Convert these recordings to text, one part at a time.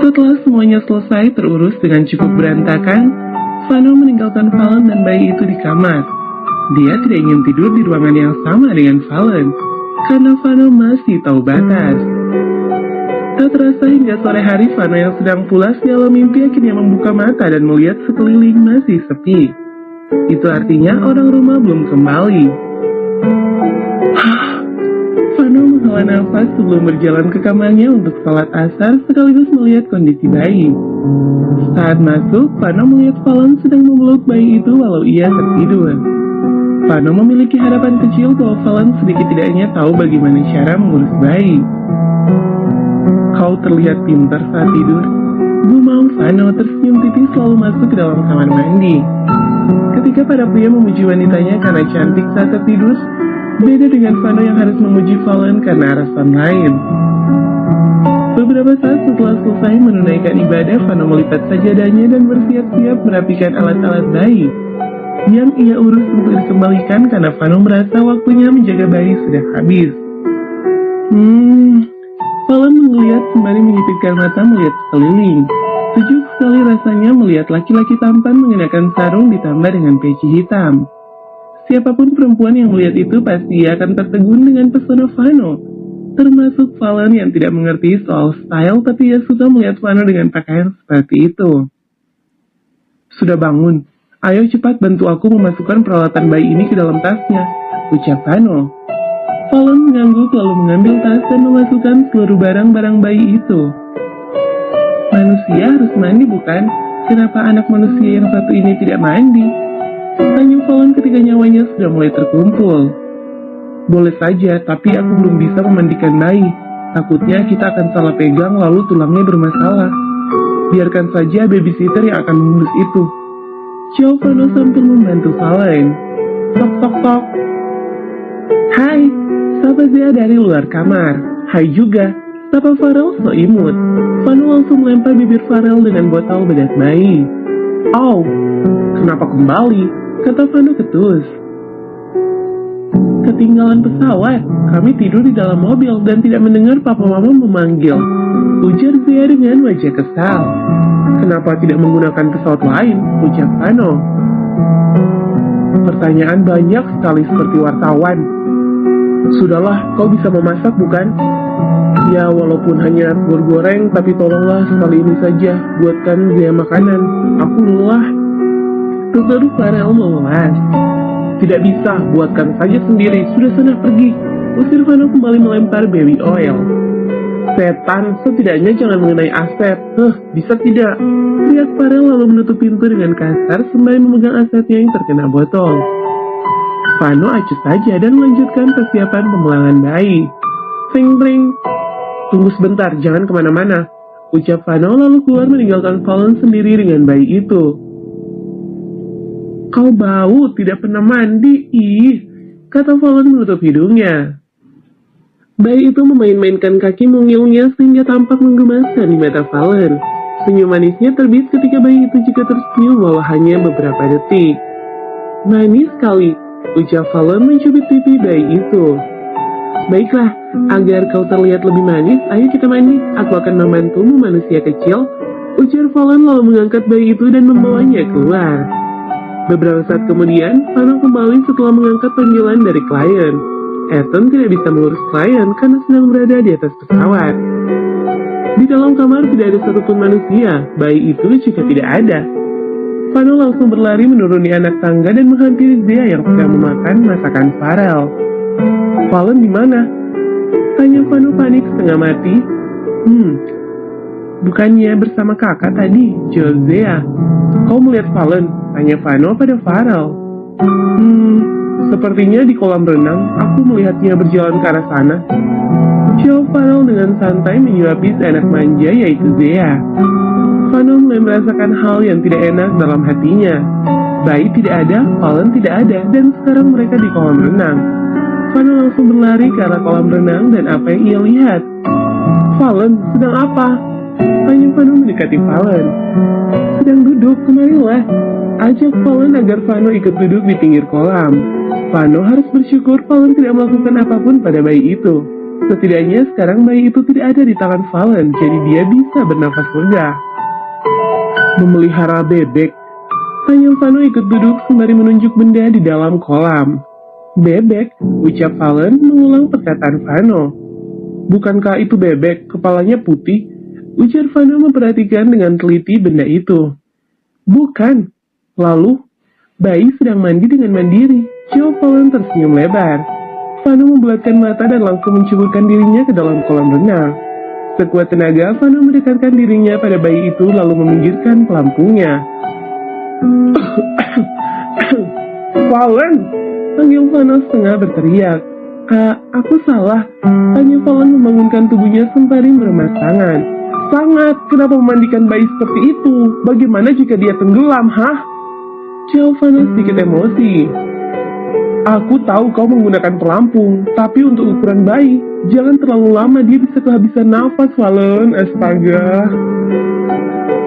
Setelah semuanya selesai terurus dengan cukup berantakan, Vano meninggalkan Valen dan bayi itu di kamar. Dia tidak ingin tidur di ruangan yang sama dengan Valen, karena Vano masih tahu batas. Tak terasa hingga sore hari, Vano yang sedang pulas di alam mimpi akhirnya membuka mata dan melihat sekeliling masih sepi. Itu artinya orang rumah belum kembali. Vano menghela nafas sebelum berjalan ke kamarnya untuk sholat asar sekaligus melihat kondisi bayi. Saat masuk, Vano melihat Valen sedang memeluk bayi itu walau ia tertidur. Vano memiliki harapan kecil bahwa Valen sedikit tidaknya tahu bagaimana cara mengurus bayi. Kau terlihat pintar saat tidur. Gumam Vano tersenyum titis selalu masuk ke dalam kamar mandi. Ketika para pria memuji wanitanya karena cantik saat tertidur, beda dengan Vano yang harus memuji Valen karena alasan lain. Beberapa saat setelah selesai menunaikan ibadah, Vano melipat sajadahnya dan bersiap-siap merapikan alat-alat bayi yang ia urus untuk dikembalikan karena Vano merasa waktunya menjaga bayi sudah habis. Valen menggeliat sembari menyipitkan mata melihat sekeliling. Sejuk sekali rasanya melihat laki-laki tampan mengenakan sarung ditambah dengan peci hitam. Siapapun perempuan yang melihat itu pasti akan tertegun dengan pesona Vano. Termasuk Valen yang tidak mengerti soal style tapi ia suka melihat Vano dengan pakaian seperti itu. Sudah bangun, ayo cepat bantu aku memasukkan peralatan bayi ini ke dalam tasnya, ucap Vano. Valen mengangguk lalu mengambil tas dan memasukkan seluruh barang-barang bayi itu. Manusia harus mandi bukan? Kenapa anak manusia yang satu ini tidak mandi? Tanya Valen ketika nyawanya sudah mulai terkumpul. Boleh saja, tapi aku belum bisa memandikan bayi. Takutnya kita akan salah pegang lalu tulangnya bermasalah. Biarkan saja babysitter yang akan mengurus itu. Jawab Vano sambil membantu Valen. Tok tok tok. Hai, sapa Zia dari luar kamar. Hai juga, sapa Farel so imut. Vano langsung melempar bibir Farel dengan botol bedak bayi. Oh, kenapa kembali? Kata Vano ketus. Ketinggalan pesawat, kami tidur di dalam mobil dan tidak mendengar papa mama memanggil. Ujar Zia dengan wajah kesal. Kenapa tidak menggunakan pesawat lain? Ucap Vano. Pertanyaan banyak sekali seperti wartawan. Sudahlah, kau bisa memasak bukan? Ya, walaupun hanya telur goreng, tapi tolonglah sekali ini saja, buatkan Zia makanan. Aku lelah. Terbaru Farel memelas. Tidak bisa, buatkan saja sendiri, sudah sana pergi. Usir Vano kembali melempar baby oil. Setan, setidaknya jangan mengenai Asep. Bisa tidak? Teriak Farel lalu menutup pintu dengan kasar sembari memegang asetnya yang terkena botol. Vano acuh saja dan melanjutkan persiapan pemulangan bayi. Pring-pring. Tunggu sebentar, jangan kemana-mana. Ucap Vano lalu keluar meninggalkan Valen sendiri dengan bayi itu. Kau bau, tidak pernah mandi, kata Valen menutup hidungnya. Bayi itu memain-mainkan kaki mungilnya sehingga tampak menggemaskan di mata Valen. Senyum manisnya terbit ketika bayi itu juga tersenyum walau hanya beberapa detik. Manis sekali, ucap Valen mencubit pipi bayi itu. Baiklah, agar kau terlihat lebih manis, ayo kita mandi. Aku akan membantumu manusia kecil, ujar Valen lalu mengangkat bayi itu dan membawanya keluar. Beberapa saat kemudian, Vano kembali setelah mengangkat panggilan dari klien. Ethan tidak bisa mengurus klien karena sedang berada di atas pesawat. Di dalam kamar tidak ada satupun manusia, bayi itu juga tidak ada. Vano langsung berlari menuruni anak tangga dan menghampiri Zia yang sedang memakan masakan Farel. Valen di mana? Tanya Vano panik setengah mati. Bukannya bersama kakak tadi, jawab Zia. Kau melihat Valen? Tanya Vano pada Farel. Sepertinya di kolam renang, aku melihatnya berjalan ke arah sana. Jawab Farel dengan santai menyuapi seanak manja yaitu Zia. Vano mulai merasakan hal yang tidak enak dalam hatinya. Bayi tidak ada, Valen tidak ada, dan sekarang mereka di kolam renang. Vano langsung berlari ke arah kolam renang dan apa yang ia lihat? Valen, sedang apa? Tanya Vano mendekati Valen. Sedang duduk, kemarilah. Ajak Valen agar Vano ikut duduk di pinggir kolam. Vano harus bersyukur Valen tidak melakukan apapun pada bayi itu. Setidaknya sekarang bayi itu tidak ada di tangan Valen, jadi dia bisa bernafas lega. Memelihara bebek. Tanya Vano ikut duduk sembari menunjuk benda di dalam kolam. Bebek, ucap Valen mengulang perkataan Vano. Bukankah itu bebek, kepalanya putih? Ujar Vano memperhatikan dengan teliti benda itu. Bukan. Lalu, bayi sedang mandi dengan mandiri. Jawab Valen tersenyum lebar. Vano membulatkan mata dan langsung menceburkan dirinya ke dalam kolam renang. Sekuat tenaga, Vano mendekatkan dirinya pada bayi itu lalu meminggirkan pelampungnya. Valen! Panggil Vano setengah berteriak. Aku salah. Tanya Valen membangunkan tubuhnya sembari meremas tangan. Sangat, kenapa memandikan bayi seperti itu? Bagaimana jika dia tenggelam, hah? Jawab Vano sedikit emosi. Aku tahu kau menggunakan pelampung, tapi untuk ukuran bayi, jangan terlalu lama, dia bisa kehabisan nafas, Valen. Astaga.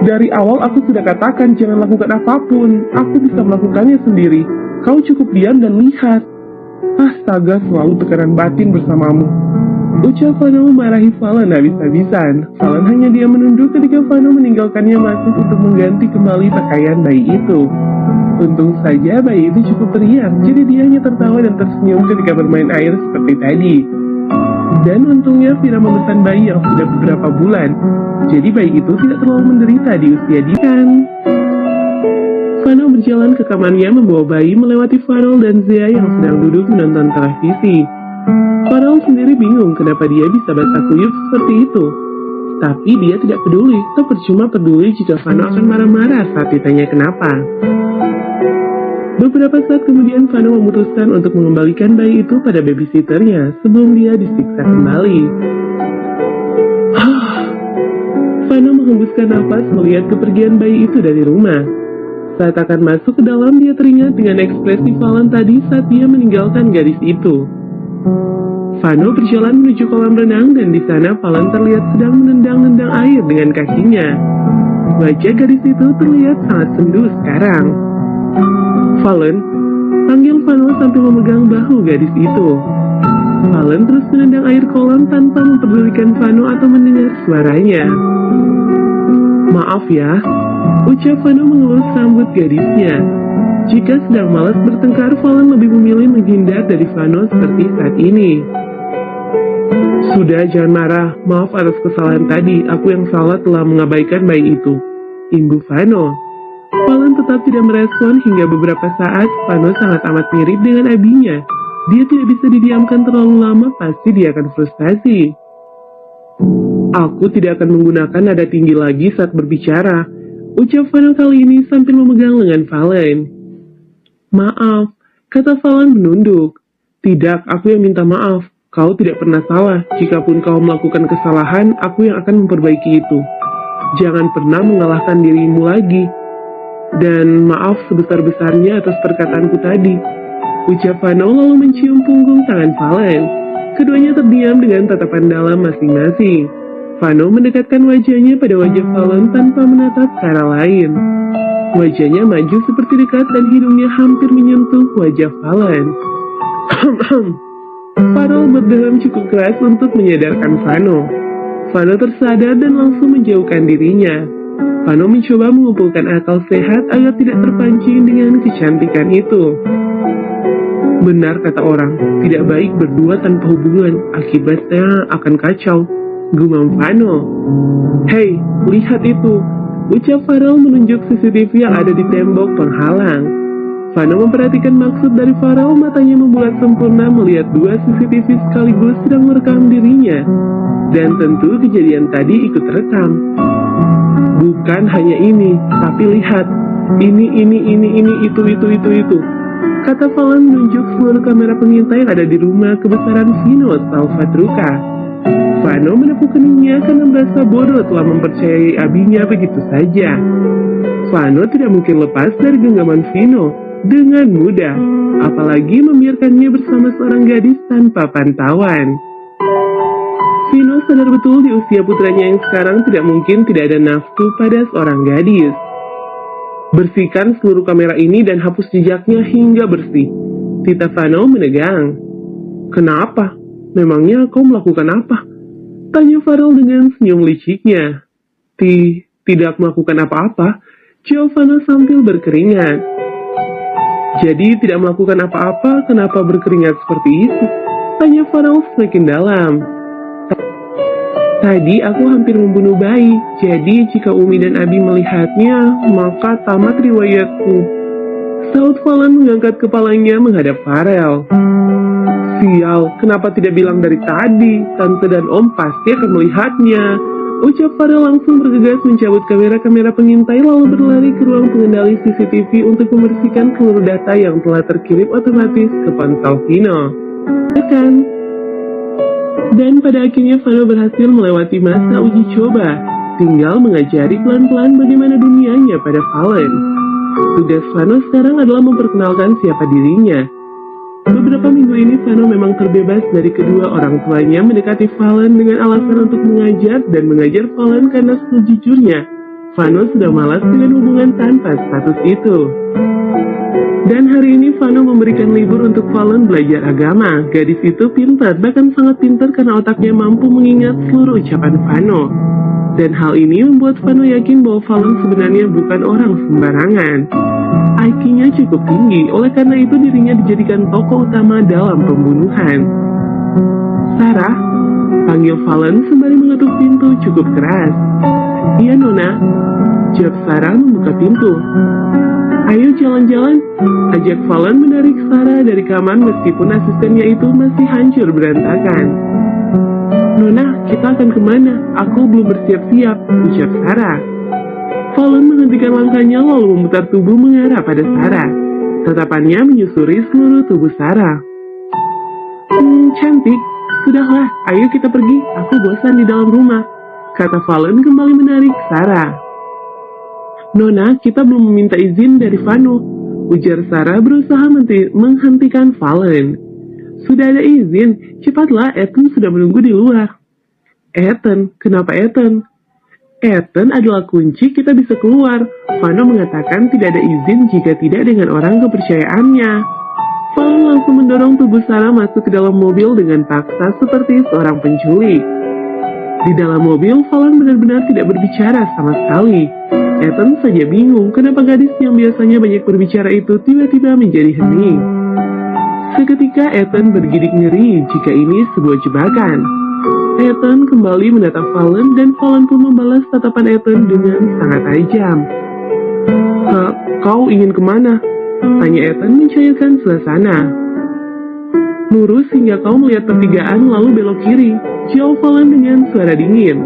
Dari awal aku sudah katakan jangan lakukan apapun, aku bisa melakukannya sendiri. Kau cukup diam dan lihat. Astaga, selalu tekanan batin bersamamu. Ucap Vano memarahi Valen habis-habisan. Valen hanya diam menunduk ketika Vano meninggalkannya masuk untuk mengganti kembali pakaian bayi itu. Untung saja bayi itu cukup teriak, jadi dia hanya tertawa dan tersenyum ketika bermain air seperti tadi. Dan untungnya Vira memesan bayi yang sudah beberapa bulan, jadi bayi itu tidak terlalu menderita di usia dia. Vano berjalan ke kamarnya membawa bayi melewati Farol dan Zia yang sedang duduk menonton televisi. Farol sendiri bingung kenapa dia bisa basah kuyup seperti itu. Tapi dia tidak peduli, tak percuma peduli jika Vano akan marah-marah saat ditanya kenapa. Beberapa saat kemudian Vano memutuskan untuk mengembalikan bayi itu pada babysitternya sebelum dia disiksa kembali. Vano menghembuskan nafas melihat kepergian bayi itu dari rumah. Saat akan masuk ke dalam, dia teringat dengan ekspresi Valen tadi saat dia meninggalkan gadis itu. Vano berjalan menuju kolam renang dan di sana Valen terlihat sedang menendang-nendang air dengan kakinya. Wajah gadis itu terlihat sangat sendu sekarang. Valen, panggil Vano sambil memegang bahu gadis itu. Valen terus menendang air kolam tanpa memperdulikan Vano atau mendengar suaranya. Maaf ya, ucap Vano mengelus rambut gadisnya. Jika sedang malas bertengkar, Valen lebih memilih menghindar dari Vano seperti saat ini. Sudah, jangan marah. Maaf atas kesalahan tadi. Aku yang salah telah mengabaikan bayi itu. Imbu Vano. Valen tetap tidak merespon hingga beberapa saat. Vano sangat amat mirip dengan abinya. Dia tidak bisa didiamkan terlalu lama, pasti dia akan frustasi. Aku tidak akan menggunakan nada tinggi lagi saat berbicara. Ucap Vano kali ini sambil memegang lengan Valen. Maaf, kata Valen menunduk. Tidak, aku yang minta maaf. Kau tidak pernah salah. Jikapun kau melakukan kesalahan, aku yang akan memperbaiki itu. Jangan pernah mengalahkan dirimu lagi. Dan maaf sebesar-besarnya atas perkataanku tadi. Ucap Vano lalu mencium punggung tangan Valen. Keduanya terdiam dengan tatapan dalam masing-masing. Vano mendekatkan wajahnya pada wajah Valen tanpa menatap ke arah lain. Wajahnya maju seperti dekat dan hidungnya hampir menyentuh wajah Valen. Farol berdeham cukup keras untuk menyadarkan Vano. Vano tersadar dan langsung menjauhkan dirinya. Vano mencoba mengumpulkan akal sehat agar tidak terpancing dengan kecantikan itu. Benar kata orang, tidak baik berdua tanpa hubungan, akibatnya akan kacau. Gumam Vano. Hei, lihat itu, ucap Farol menunjuk CCTV yang ada di tembok penghalang. Vano memperhatikan maksud dari Farol, matanya membulat sempurna melihat dua CCTV sekaligus sedang merekam dirinya. Dan tentu kejadian tadi ikut terekam. Bukan hanya ini, tapi lihat, ini, itu. Kata Valen menunjuk seluruh kamera pengintai yang ada di rumah kebesaran Vino Salvatruca. Vano menepuk keningnya karena merasa bodoh telah mempercayai abinya begitu saja. Vano tidak mungkin lepas dari genggaman Vino dengan mudah, apalagi membiarkannya bersama seorang gadis tanpa pantauan. Vino sadar betul di usia putranya yang sekarang tidak mungkin tidak ada nafsu pada seorang gadis. Bersihkan seluruh kamera ini dan hapus jejaknya hingga bersih. Tita Vano menegang. Kenapa? memangnya kau melakukan apa? Tanya Farel dengan senyum liciknya. Tidak melakukan apa-apa, jawab Vano sambil berkeringat. Jadi tidak melakukan apa-apa, kenapa berkeringat seperti itu? Tanya Farel semakin dalam. Tadi aku hampir membunuh bayi, jadi jika Umi dan Abi melihatnya, maka tamat riwayatku. Saud Falan mengangkat kepalanya menghadap Farel. Sial, kenapa tidak bilang dari tadi? Tante dan Om pasti akan melihatnya. Ucap Farel langsung bergegas mencabut kamera-kamera pengintai lalu berlari ke ruang pengendali CCTV untuk membersihkan seluruh data yang telah terkirim otomatis ke ponsel Vino. Dan pada akhirnya Vano berhasil melewati masa uji coba, tinggal mengajari pelan-pelan bagaimana dunianya pada Valen. Tugas Vano sekarang adalah memperkenalkan siapa dirinya. Beberapa minggu ini Vano memang terbebas dari kedua orang tuanya mendekati Valen dengan alasan untuk mengajar Valen karena sejujurnya Vano sudah malas dengan hubungan tanpa status itu. Dan hari ini Vano memberikan libur untuk Valen belajar agama. Gadis itu pintar, bahkan sangat pintar karena otaknya mampu mengingat seluruh ucapan Vano. Dan hal ini membuat Vano yakin bahwa Valen sebenarnya bukan orang sembarangan. IQ-nya cukup tinggi, oleh karena itu dirinya dijadikan tokoh utama dalam pembunuhan. Sarah, panggil Valen sembari mengetuk pintu cukup keras. Iya Nona, jawab Sarah membuka pintu. Ayo jalan-jalan, ajak Valen menarik Sarah dari kamar meskipun asistennya itu masih hancur berantakan. Nona, kita akan kemana? Aku belum bersiap-siap, ucap Sarah. Valen menghentikan langkahnya lalu memutar tubuh mengarah pada Sarah. Tatapannya menyusuri seluruh tubuh Sarah. Cantik, sudahlah, ayo kita pergi, aku bosan di dalam rumah, kata Valen kembali menarik Sarah. Nona, kita belum meminta izin dari Vano, ujar Sarah berusaha menghentikan Valen. Sudah ada izin, cepatlah, Ethan sudah menunggu di luar. Ethan, kenapa Ethan? Ethan adalah kunci kita bisa keluar. Vano mengatakan tidak ada izin jika tidak dengan orang kepercayaannya. Valen langsung mendorong tubuh Sarah masuk ke dalam mobil dengan paksa seperti seorang penculik. Di dalam mobil, Valen benar-benar tidak berbicara sama sekali. Ethan saja bingung kenapa gadis yang biasanya banyak berbicara itu tiba-tiba menjadi hening. Seketika Ethan bergidik ngeri jika ini sebuah jebakan. Ethan kembali menatap Valen dan Valen pun membalas tatapan Ethan dengan sangat tajam. Kau ingin kemana? Tanya Ethan mencairkan suasana. Lurus hingga kau melihat pertigaan lalu belok kiri, jawab Valen dengan suara dingin.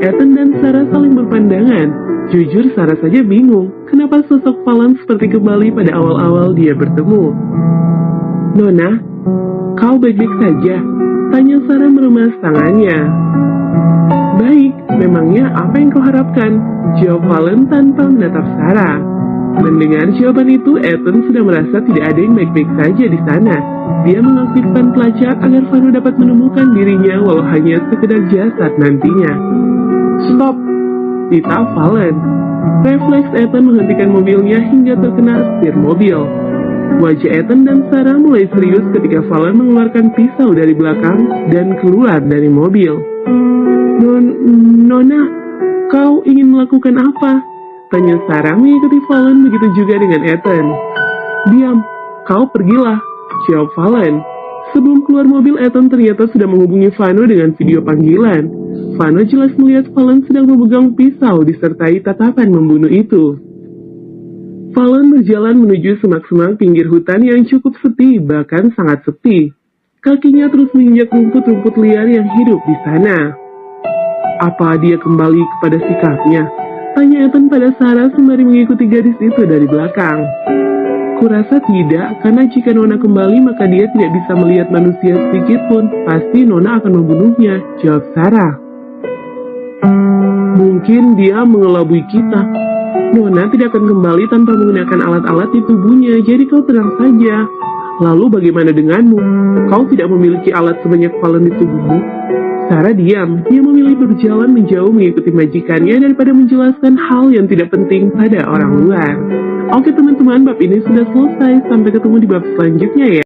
Ethan dan Sarah saling berpandangan. Jujur Sarah saja bingung kenapa sosok Valen seperti kembali pada awal-awal dia bertemu. Nona, kau baik-baik saja? Tanya Sarah meremas tangannya. Baik, memangnya apa yang kau harapkan? Jawab Valen tanpa menatap Sarah. Mendengar jawaban itu, Ethan sudah merasa tidak ada yang baik-baik saja di sana. Dia mengaktifkan pelacak agar Vano dapat menemukan dirinya walau hanya sekedar jasad nantinya. Stop! Tita Valen. Refleks Ethan menghentikan mobilnya hingga terkena setir mobil. Wajah Ethan dan Sarah mulai serius ketika Valen mengeluarkan pisau dari belakang dan keluar dari mobil. Nona, kau ingin melakukan apa? Tanya Sarah mengikuti Valen, begitu juga dengan Ethan. Diam, kau pergilah, jawab Valen. Sebelum keluar mobil, Ethan ternyata sudah menghubungi Vano dengan video panggilan. Vano jelas melihat Valen sedang memegang pisau disertai tatapan membunuh itu. Valen berjalan menuju semak-semak pinggir hutan yang cukup sepi, bahkan sangat sepi. Kakinya terus menginjak rumput-rumput liar yang hidup di sana. Apa dia kembali kepada sikapnya? Tanya Ethan pada Sarah sembari mengikuti gadis itu dari belakang. Kurasa tidak, karena jika Nona kembali maka dia tidak bisa melihat manusia sedikit pun. Pasti Nona akan membunuhnya, jawab Sarah. Mungkin dia mengelabui kita. Nona tidak akan kembali tanpa menggunakan alat-alat di tubuhnya, jadi kau tenang saja. Lalu bagaimana denganmu? Kau tidak memiliki alat sebanyak Valen di tubuhmu? Sarah diam, dia memilih berjalan menjauh mengikuti majikannya daripada menjelaskan hal yang tidak penting pada orang luar. Oke teman-teman, bab ini sudah selesai, sampai ketemu di bab selanjutnya ya.